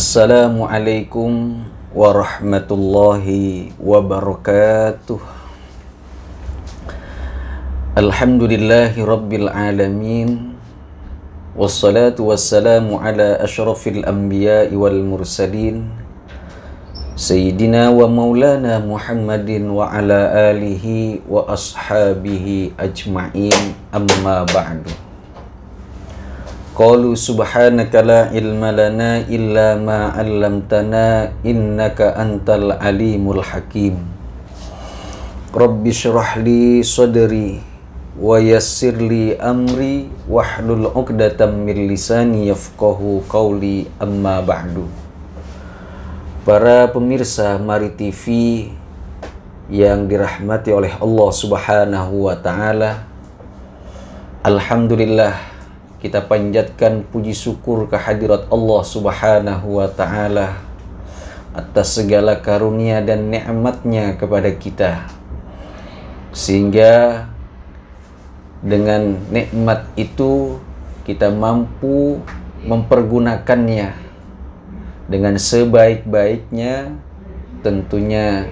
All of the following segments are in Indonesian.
Assalamualaikum warahmatullahi wabarakatuh. Alhamdulillahi rabbil alamin. Wassalatu wassalamu ala ashrafil anbiya'i wal mursalin Sayyidina wa maulana Muhammadin wa ala alihi wa ashabihi ajma'in, amma ba'du. Qalu subhanaka la ilma lana illa ma 'allamtana innaka antal alimul hakim. Rabbi shrah li sadri wa yassir li amri wahlul 'uqdatam min lisani yafqahu qawli, amma ba'du. Para pemirsa Mari TV yang dirahmati oleh Allah Subhanahu wa taala, alhamdulillah kita panjatkan puji syukur kehadirat Allah Subhanahu wa ta'ala atas segala karunia dan nikmatnya kepada kita, sehingga dengan nikmat itu kita mampu mempergunakannya dengan sebaik-baiknya, tentunya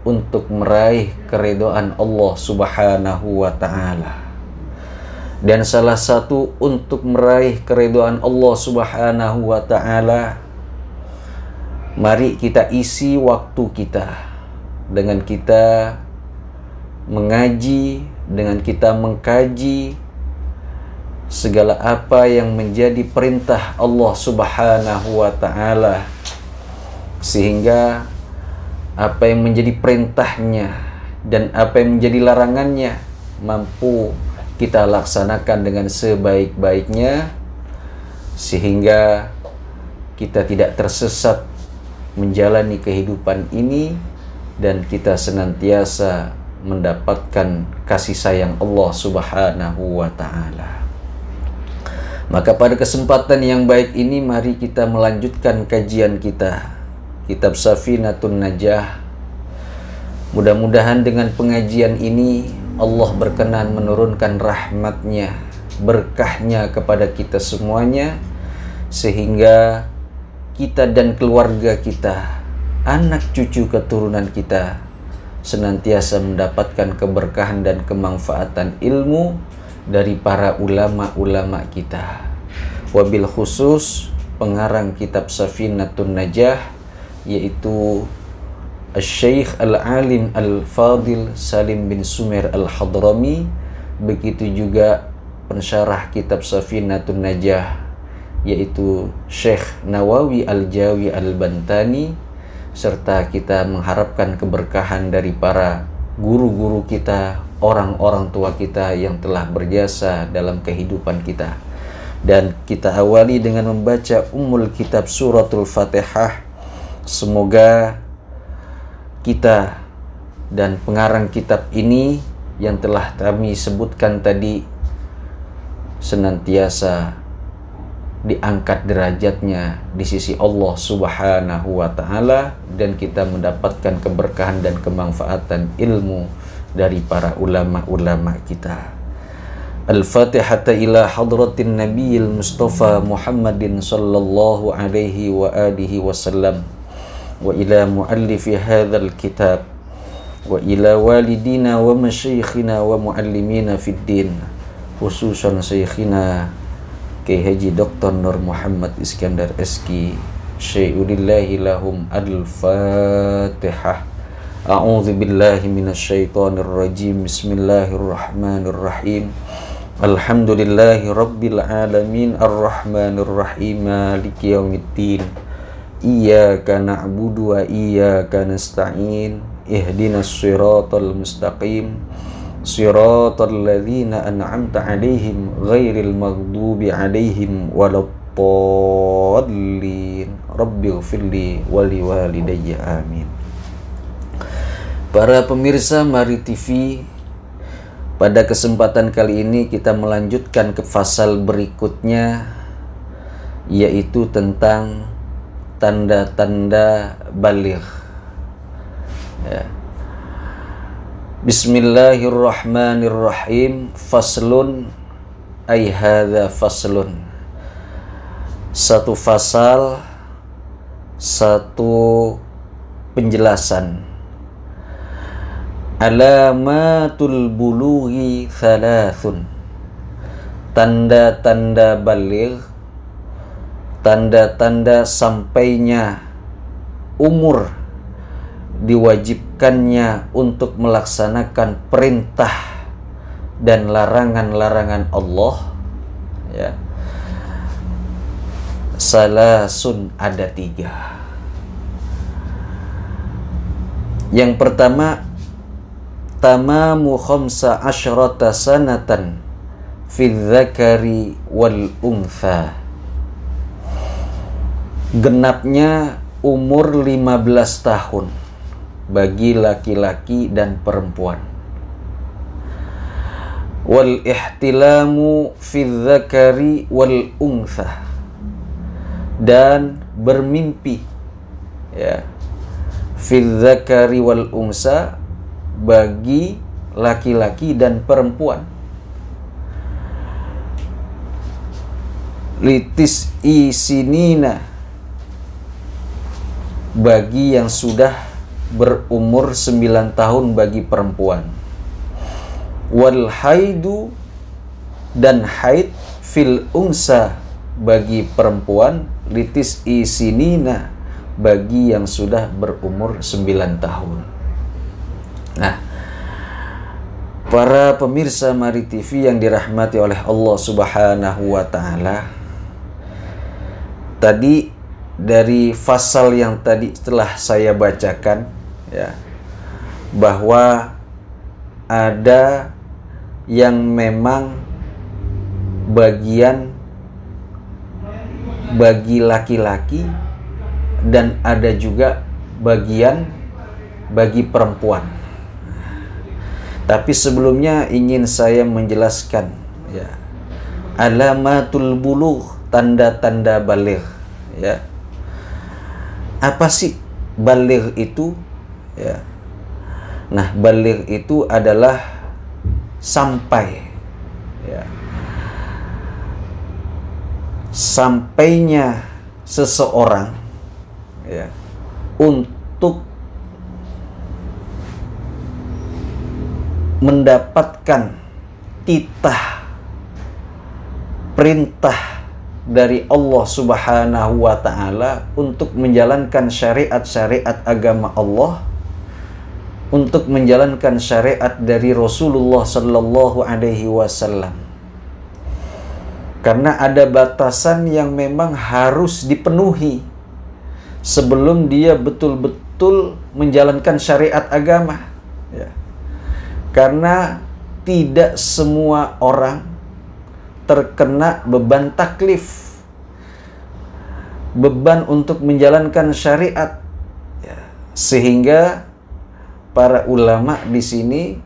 untuk meraih keridhaan Allah Subhanahu wa ta'ala. Dan salah satu untuk meraih keridhaan Allah Subhanahu wa ta'ala, mari kita isi waktu kita dengan kita mengaji, dengan kita mengkaji segala apa yang menjadi perintah Allah Subhanahu wa ta'ala, sehingga apa yang menjadi perintahnya dan apa yang menjadi larangannya mampu kita laksanakan dengan sebaik-baiknya, sehingga kita tidak tersesat menjalani kehidupan ini dan kita senantiasa mendapatkan kasih sayang Allah Subhanahu wa ta'ala. Maka pada kesempatan yang baik ini, mari kita melanjutkan kajian kita, Kitab Safinatun Najah. Mudah-mudahan dengan pengajian ini Allah berkenan menurunkan rahmatnya, berkahnya kepada kita semuanya, sehingga kita dan keluarga kita, anak cucu keturunan kita senantiasa mendapatkan keberkahan dan kemanfaatan ilmu dari para ulama-ulama kita. Wabil khusus pengarang kitab Safinatun Najah, yaitu Syekh Al-Alim Al-Fadil Salim bin Sumer Al-Hadrami. Begitu juga pensyarah kitab Safinatun Najah, yaitu Syekh Nawawi Al-Jawi Al-Bantani. Serta kita mengharapkan keberkahan dari para guru-guru kita, orang-orang tua kita yang telah berjasa dalam kehidupan kita. Dan kita awali dengan membaca Ummul Kitab Suratul Fatihah. Semoga kita dan pengarang kitab ini yang telah kami sebutkan tadi senantiasa diangkat derajatnya di sisi Allah Subhanahu wa ta'ala, dan kita mendapatkan keberkahan dan kemanfaatan ilmu dari para ulama-ulama kita. Al-Fatihata ila hadratin Nabiyil Mustafa Muhammadin sallallahu alaihi wa alihi wasallam, wa ila muallifi hadzal kitab, wa ila walidina wa masyayikhina wa muallimina fid din, khususan syekhina Kiai Haji Dr. Nur Muhammad Iskandar SK, syai'ulillahi lahum. Al-Fatihah. A'udzu billahi minasyaitonir rajim. Bismillahirrahmanirrahim. Alhamdulillahi rabbil alamin, arrahmanir rahim, maliki yaumiddin. Iyyaka na'budu wa iyyaka nasta'in. Ihdinas siratal mustaqim, siratal ladzina an'amta 'alaihim ghairil maghdubi 'alaihim waladdallin. Rabbighfirli wa liwalidayya, amin. Para pemirsa Mari TV, pada kesempatan kali ini kita melanjutkan ke fasal berikutnya, yaitu tentang tanda-tanda baligh. Ya. Bismillahirrahmanirrahim. Faslun, ay hadza faslun. Satu fasal satu penjelasan. Alamatul bulughi thalathun. Tanda-tanda baligh, tanda-tanda sampainya umur diwajibkannya untuk melaksanakan perintah dan larangan-larangan Allah, ya. Salasun, ada 3. Yang pertama, tamamu khamsa asyrata sanatan fi dzakari wal untha. Genapnya umur 15 tahun bagi laki-laki dan perempuan. Wal ihtilamu fi dzakari wal untha, dan bermimpi, ya, fi dzakari wal unsa, bagi laki-laki dan perempuan. Litis isinina, bagi yang sudah berumur 9 tahun bagi perempuan. Wal haidu, dan haid, fil unsa, bagi perempuan, litis isinina, bagi yang sudah berumur 9 tahun. Nah, para pemirsa Mari TV yang dirahmati oleh Allah Subhanahu wa Ta'ala, tadi dari fasal yang tadi setelah saya bacakan, ya, bahwa ada yang memang bagian bagi laki-laki dan ada juga bagian bagi perempuan. Tapi sebelumnya ingin saya menjelaskan, ya, alamatul bulugh, tanda-tanda baligh, ya. Apa sih baligh itu? Ya. Nah, baligh itu adalah sampai, ya, sampainya seseorang, ya, untuk mendapatkan titah perintah dari Allah Subhanahu wa Ta'ala untuk menjalankan syariat-syariat agama Allah, untuk menjalankan syariat dari Rasulullah Sallallahu Alaihi Wasallam. Karena ada batasan yang memang harus dipenuhi sebelum dia betul-betul menjalankan syariat agama, ya. Karena tidak semua orang terkena beban taklif, beban untuk menjalankan syariat, ya. Sehingga para ulama di sini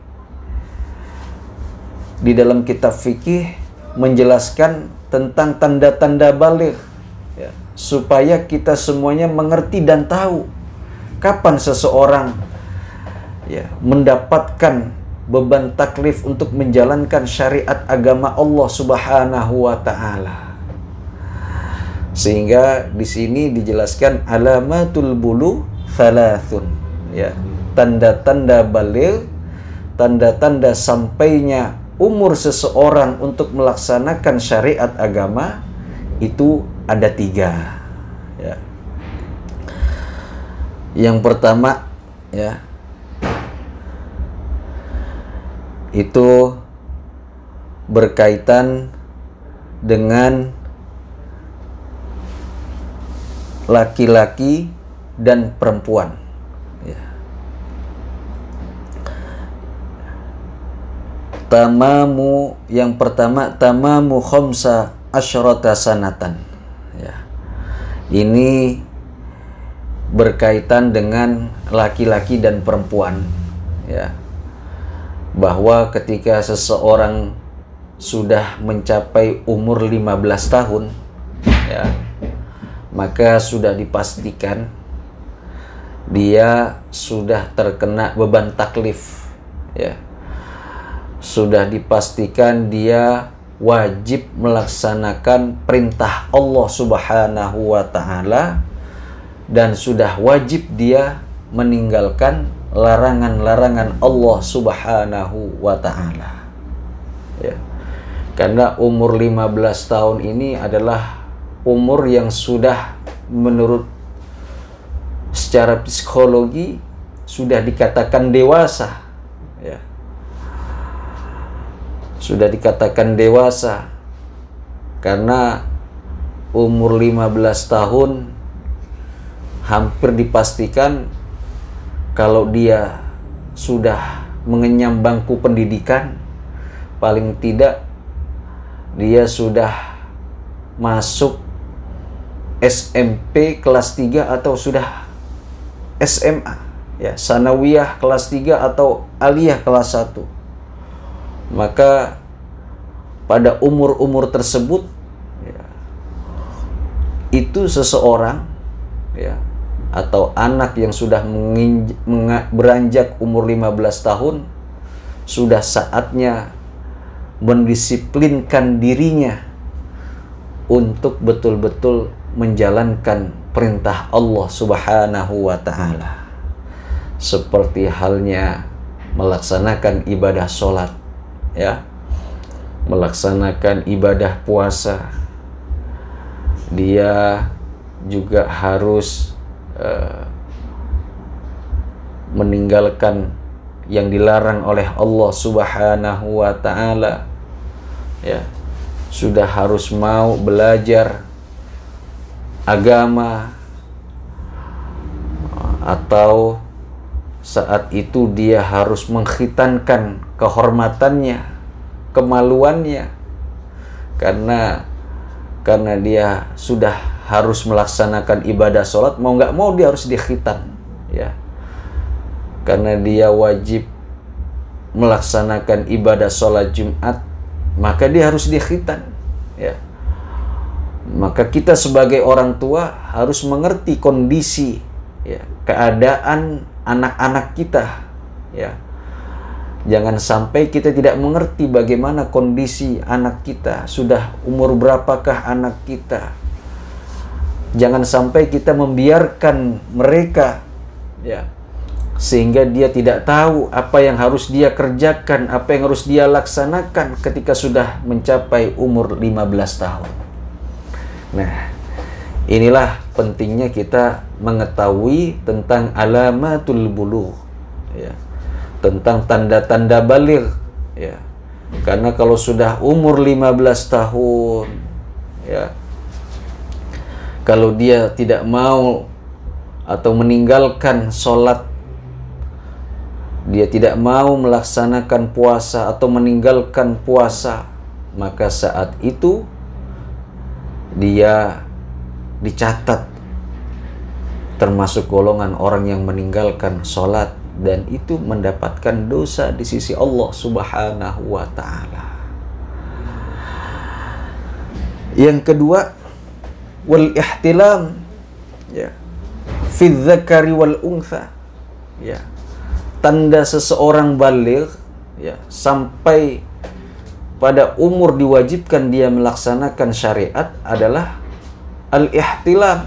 di dalam kitab fikih menjelaskan tentang tanda-tanda baligh, ya, supaya kita semuanya mengerti dan tahu kapan seseorang, ya, mendapatkan beban taklif untuk menjalankan syariat agama Allah Subhanahu wa Ta'ala. Sehingga di sini dijelaskan alamatul bulugh thalathun, ya, tanda-tanda baligh, tanda-tanda sampainya umur seseorang untuk melaksanakan syariat agama itu ada 3, ya. Yang pertama, ya, itu berkaitan dengan laki-laki dan perempuan, ya. Tamamu, yang pertama, tamamu khamsa asyrata sanatan, ya. Ini berkaitan dengan laki-laki dan perempuan, ya. Bahwa ketika seseorang sudah mencapai umur 15 tahun, ya, maka sudah dipastikan dia sudah terkena beban taklif, ya. Sudah dipastikan dia wajib melaksanakan perintah Allah Subhanahu wa Ta'ala dan sudah wajib dia meninggalkan larangan-larangan Allah Subhanahu wa Ta'ala. Ya. Karena umur 15 tahun ini adalah umur yang sudah menurut secara psikologi sudah dikatakan dewasa. Ya. Sudah dikatakan dewasa karena umur 15 tahun hampir dipastikan kalau dia sudah mengenyam bangku pendidikan, paling tidak dia sudah masuk SMP kelas 3 atau sudah SMA, ya, sanawiyah kelas 3 atau aliyah kelas 1. Maka pada umur-umur tersebut, ya, itu seseorang, ya, atau anak yang sudah beranjak umur 15 tahun sudah saatnya mendisiplinkan dirinya untuk betul-betul menjalankan perintah Allah Subhanahu wa Ta'ala, seperti halnya melaksanakan ibadah sholat, ya, melaksanakan ibadah puasa. Dia juga harus meninggalkan yang dilarang oleh Allah Subhanahu wa Ta'ala, ya, sudah harus mau belajar agama, atau saat itu dia harus mengkhitankan kehormatannya, kemaluannya, karena dia sudah harus melaksanakan ibadah sholat, mau nggak mau dia harus dikhitan, ya, karena dia wajib melaksanakan ibadah sholat Jumat, maka dia harus dikhitan, ya. Maka kita sebagai orang tua harus mengerti kondisi, ya, keadaan anak-anak kita, ya. Jangan sampai kita tidak mengerti bagaimana kondisi anak kita, sudah umur berapakah anak kita. Jangan sampai kita membiarkan mereka, ya, sehingga dia tidak tahu apa yang harus dia kerjakan, apa yang harus dia laksanakan ketika sudah mencapai umur 15 tahun. Nah, inilah pentingnya kita mengetahui tentang alamatul bulugh, ya, tentang tanda-tanda baligh, ya. Karena kalau sudah umur 15 tahun, ya, kalau dia tidak mau atau meninggalkan sholat, dia tidak mau melaksanakan puasa atau meninggalkan puasa, maka saat itu dia dicatat termasuk golongan orang yang meninggalkan sholat, dan itu mendapatkan dosa di sisi Allah Subhanahu wa Ta'ala. Yang kedua, wal ihtilam, ya, fi dzakari wal untha, ya, tanda seseorang baligh, ya, sampai pada umur diwajibkan dia melaksanakan syariat adalah al-ihtilam,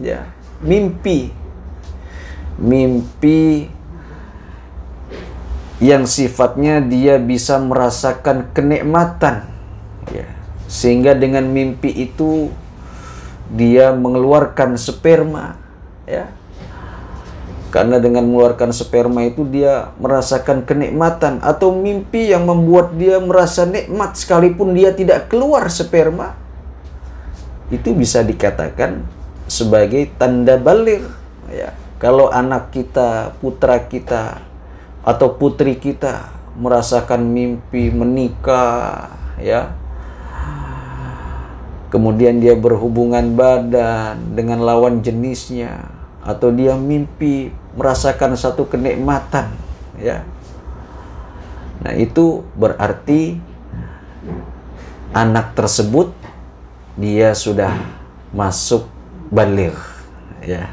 ya, mimpi yang sifatnya dia bisa merasakan kenikmatan, ya, sehingga dengan mimpi itu dia mengeluarkan sperma, ya. Karena dengan mengeluarkan sperma itu dia merasakan kenikmatan, atau mimpi yang membuat dia merasa nikmat sekalipun dia tidak keluar sperma, itu bisa dikatakan sebagai tanda baligh, ya. Kalau anak kita, putra kita atau putri kita merasakan mimpi menikah, ya, kemudian dia berhubungan badan dengan lawan jenisnya, atau dia mimpi merasakan satu kenikmatan, ya. Nah, itu berarti anak tersebut dia sudah masuk baligh, ya,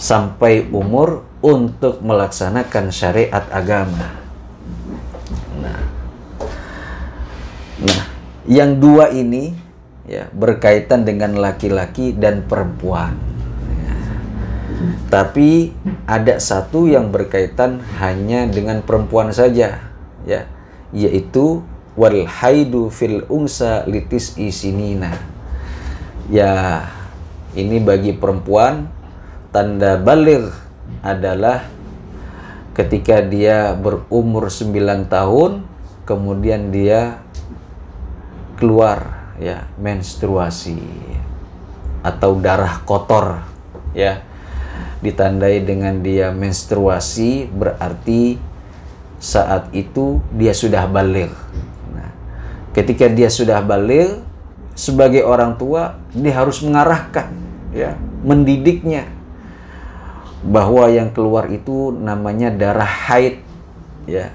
sampai umur untuk melaksanakan syariat agama. Nah, yang dua ini, ya, berkaitan dengan laki-laki dan perempuan. Tapi ada satu yang berkaitan hanya dengan perempuan saja, ya, yaitu wal haidu fil unsa litis isinina. Ya, ini bagi perempuan tanda baligh adalah ketika dia berumur 9 tahun kemudian dia keluar, ya, menstruasi atau darah kotor, ya. Ditandai dengan dia menstruasi berarti saat itu dia sudah baligh. Nah, ketika dia sudah baligh, sebagai orang tua dia harus mengarahkan, ya, mendidiknya bahwa yang keluar itu namanya darah haid, ya.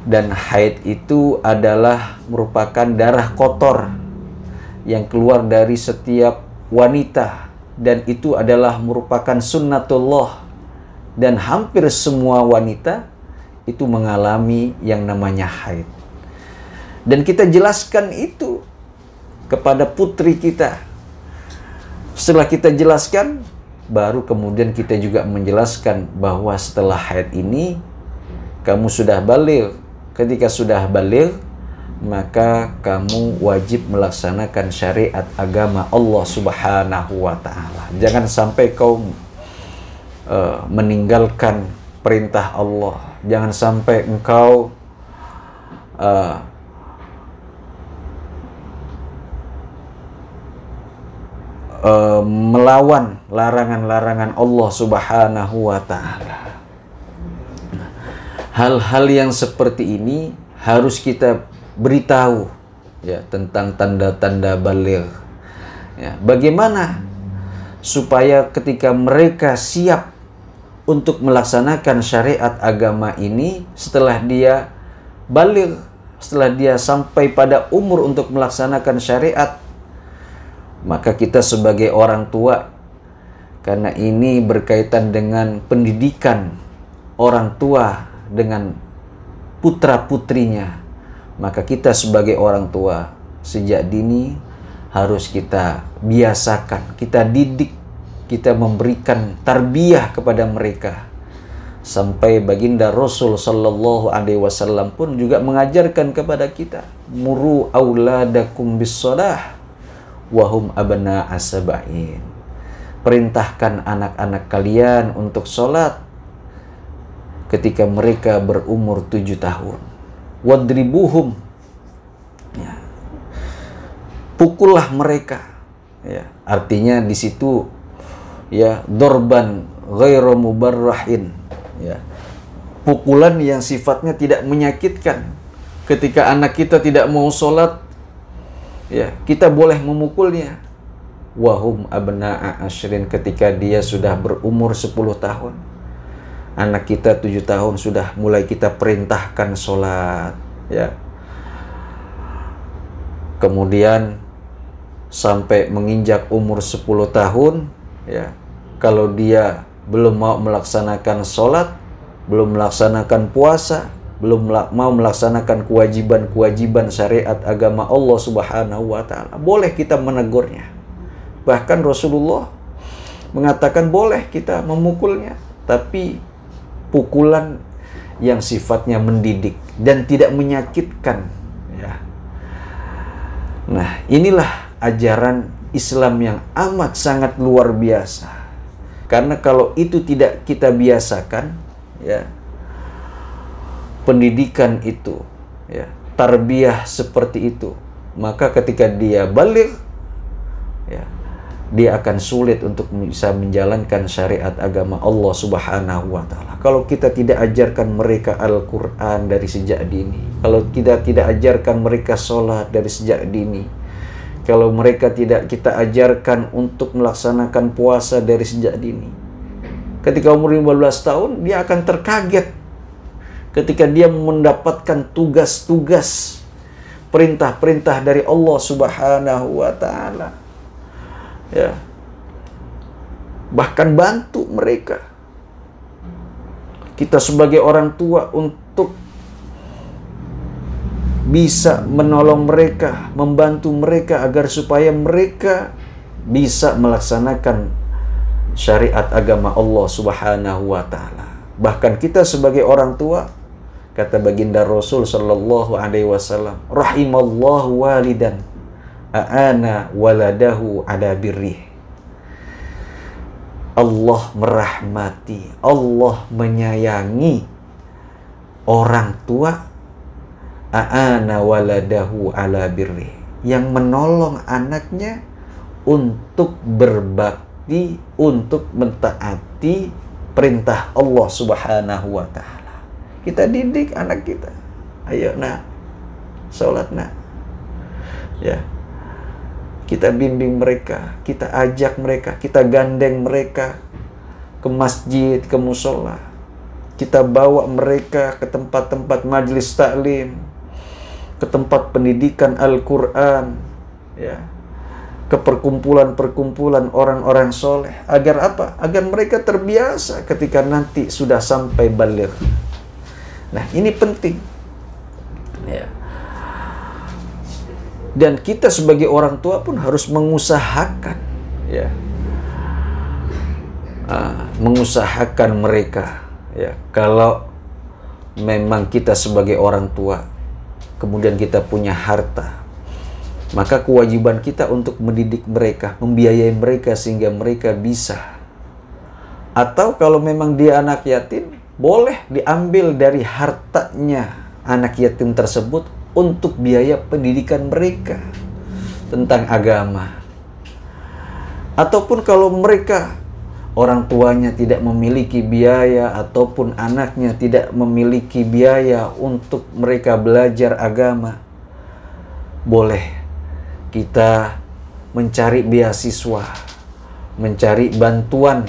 Dan haid itu adalah merupakan darah kotor yang keluar dari setiap wanita, dan itu adalah merupakan sunnatullah, dan hampir semua wanita itu mengalami yang namanya haid. Dan kita jelaskan itu kepada putri kita. Setelah kita jelaskan, baru kemudian kita juga menjelaskan bahwa setelah haid ini kamu sudah baligh. Ketika sudah baligh, maka kamu wajib melaksanakan syariat agama Allah Subhanahu wa ta'ala. Jangan sampai kau meninggalkan perintah Allah. Jangan sampai engkau melawan larangan-larangan Allah Subhanahu wa ta'ala. Hal-hal yang seperti ini harus kita beritahu, ya, tentang tanda-tanda baligh. Ya, bagaimana supaya ketika mereka siap untuk melaksanakan syariat agama ini setelah dia baligh, setelah dia sampai pada umur untuk melaksanakan syariat, maka kita sebagai orang tua, karena ini berkaitan dengan pendidikan orang tua dengan putra-putrinya, maka kita sebagai orang tua sejak dini harus kita biasakan, kita didik, kita memberikan tarbiyah kepada mereka. Sampai baginda Rasul sallallahu alaihi wasallam pun juga mengajarkan kepada kita, muru auladakum bis-shalah wa hum abna'a sab'in. Perintahkan anak-anak kalian untuk sholat ketika mereka berumur 7 tahun. Wadribuhum, ya, pukullah mereka, ya. Artinya di situ, ya, dorban ghairu mubarrahin, ya, pukulan yang sifatnya tidak menyakitkan. Ketika anak kita tidak mau sholat, ya, kita boleh memukulnya. Wahum abna'a asyrin, ketika dia sudah berumur 10 tahun. Anak kita 7 tahun sudah mulai kita perintahkan sholat, ya. Kemudian sampai menginjak umur 10 tahun, ya, kalau dia belum mau melaksanakan sholat, belum melaksanakan puasa, belum mau melaksanakan kewajiban-kewajiban syariat agama Allah Subhanahu wa ta'ala, boleh kita menegurnya. Bahkan Rasulullah mengatakan boleh kita memukulnya, tapi pukulan yang sifatnya mendidik dan tidak menyakitkan, ya. Nah, inilah ajaran Islam yang amat sangat luar biasa. Karena kalau itu tidak kita biasakan, ya, pendidikan itu, ya, tarbiyah seperti itu, maka ketika dia baligh, ya, dia akan sulit untuk bisa menjalankan syariat agama Allah Subhanahu wa ta'ala. Kalau kita tidak ajarkan mereka Al-Quran dari sejak dini, kalau kita tidak ajarkan mereka sholat dari sejak dini, kalau mereka tidak kita ajarkan untuk melaksanakan puasa dari sejak dini, ketika umur 15 tahun dia akan terkaget ketika dia mendapatkan tugas-tugas, perintah-perintah dari Allah Subhanahu wa ta'ala, ya. Bahkan bantu mereka. Kita sebagai orang tua untuk bisa menolong mereka, membantu mereka agar supaya mereka bisa melaksanakan syariat agama Allah Subhanahu wa taala. Bahkan kita sebagai orang tua, kata baginda Rasul sallallahu alaihi wasallam, rahimallahu walidan a'ana waladahu ala birrih. Allah merahmati, Allah menyayangi orang tua a'ana waladahu ala birrih, yang menolong anaknya untuk berbakti, untuk mentaati perintah Allah Subhanahu wa taala. Kita didik anak kita. Ayo nak, sholat nak. Ya. Kita bimbing mereka, kita ajak mereka, kita gandeng mereka ke masjid, ke musola. Kita bawa mereka ke tempat-tempat majelis taklim, ke tempat pendidikan Al-Quran, ya, ke perkumpulan-perkumpulan orang-orang soleh. Agar apa? Agar mereka terbiasa ketika nanti sudah sampai baligh. Nah, ini penting. Ya. Dan kita sebagai orang tua pun harus mengusahakan, ya, mengusahakan mereka, ya. Kalau memang kita sebagai orang tua, kemudian kita punya harta, maka kewajiban kita untuk mendidik mereka, membiayai mereka sehingga mereka bisa. Atau kalau memang dia anak yatim, boleh diambil dari hartanya anak yatim tersebut untuk biaya pendidikan mereka tentang agama. Ataupun kalau mereka, orang tuanya tidak memiliki biaya, ataupun anaknya tidak memiliki biaya untuk mereka belajar agama, boleh kita mencari beasiswa, mencari bantuan,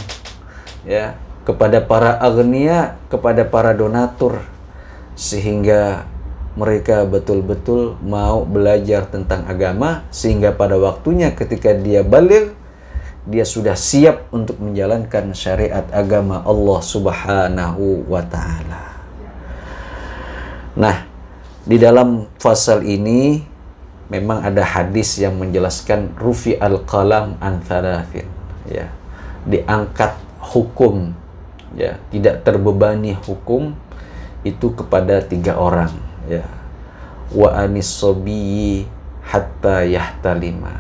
ya, kepada para agniya, kepada para donatur, sehingga mereka betul-betul mau belajar tentang agama, sehingga pada waktunya ketika dia baligh, dia sudah siap untuk menjalankan syariat agama Allah Subhanahu wa ta'ala. Nah, di dalam fasal ini memang ada hadis yang menjelaskan rufi al-qalam an thalathin, ya, diangkat hukum, ya, tidak terbebani hukum itu kepada 3 orang, ya. Wa anis sobiyyi hatta yahtalima,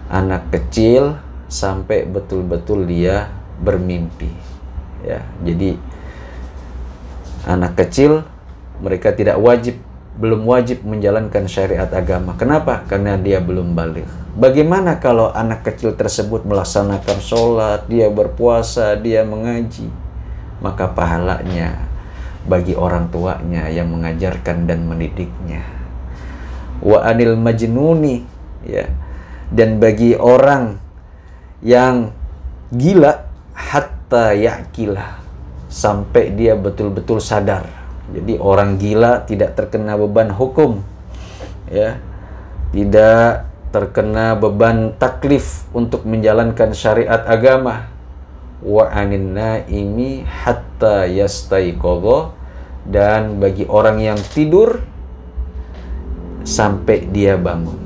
anak kecil sampai betul-betul dia bermimpi, ya. Jadi anak kecil mereka belum wajib menjalankan syariat agama. Kenapa? Karena dia belum baligh. Bagaimana kalau anak kecil tersebut melaksanakan sholat, dia berpuasa, dia mengaji? Maka pahalanya bagi orang tuanya yang mengajarkan dan mendidiknya. Wa anil majnuni, ya, dan bagi orang yang gila hatta yaqilah, sampai dia betul-betul sadar. Jadi orang gila tidak terkena beban hukum, ya, tidak terkena beban taklif untuk menjalankan syariat agama. Wa anin naimi hatta yastaiqadha, dan bagi orang yang tidur sampai dia bangun,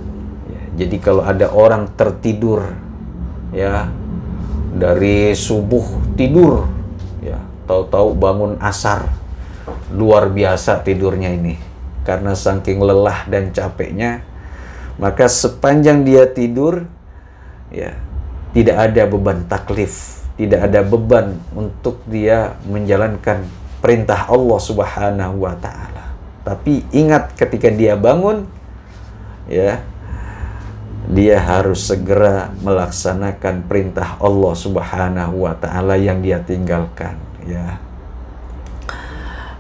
ya. Jadi kalau ada orang tertidur, ya, dari subuh tidur, ya, tahu-tahu bangun asar, luar biasa tidurnya ini karena saking lelah dan capeknya, maka sepanjang dia tidur, ya, tidak ada beban taklif, tidak ada beban untuk dia menjalankan perintah Allah Subhanahu wa ta'ala. Tapi ingat, ketika dia bangun, ya, dia harus segera melaksanakan perintah Allah Subhanahu wa ta'ala yang dia tinggalkan, ya.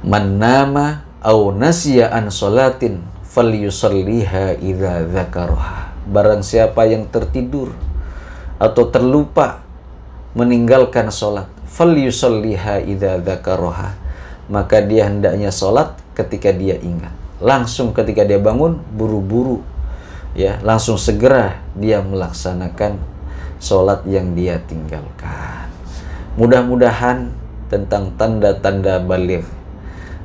Man nama au nasiya an sholatin falyusalliha idza dzakaraha. Barang siapa yang tertidur atau terlupa meninggalkan sholat, falyusalliha idza dzakaraha, maka dia hendaknya sholat ketika dia ingat. Langsung ketika dia bangun, buru-buru, ya, langsung segera dia melaksanakan sholat yang dia tinggalkan. Mudah-mudahan tentang tanda-tanda baligh,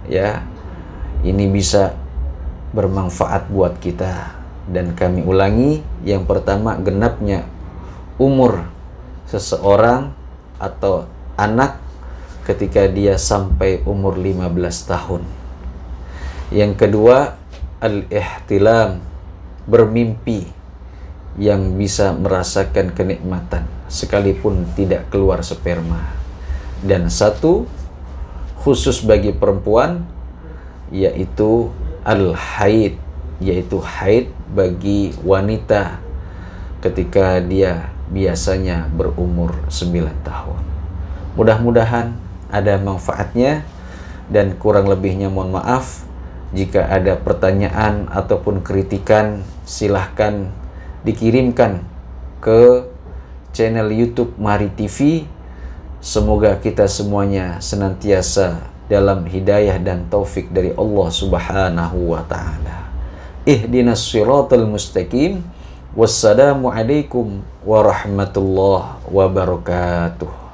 ya, ini bisa bermanfaat buat kita. Dan kami ulangi, yang pertama, genapnya umur seseorang atau anak ketika dia sampai umur 15 tahun. Yang kedua, al-ihtilam, bermimpi, yang bisa merasakan kenikmatan sekalipun tidak keluar sperma. Dan satu khusus bagi perempuan, yaitu al-haid, yaitu haid bagi wanita ketika dia biasanya berumur 9 tahun. Mudah-mudahan ada manfaatnya, dan kurang lebihnya mohon maaf. Jika ada pertanyaan ataupun kritikan, silahkan dikirimkan ke channel YouTube Mari TV. Semoga kita semuanya senantiasa dalam hidayah dan taufik dari Allah Subhanahu wa Ta'ala. Ihdinas siratal mustaqim. Wassalamu alaikum warahmatullahi wabarakatuh.